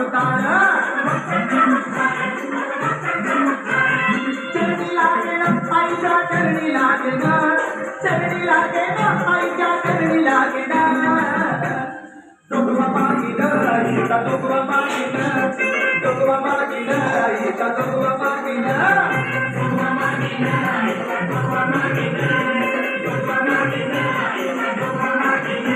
उतार चरणी लागे ना आईच्या चरणी लागे ना चरणी लागे ना आईच्या चरणी लागे ना दोघवा मागिन इथं दोघवा मागिन दोघवा मागिन इथं दोघवा मागिन दोघवा मागिन इथं दोघवा मागिन दोघवा मागिन इथं दोघवा मागिन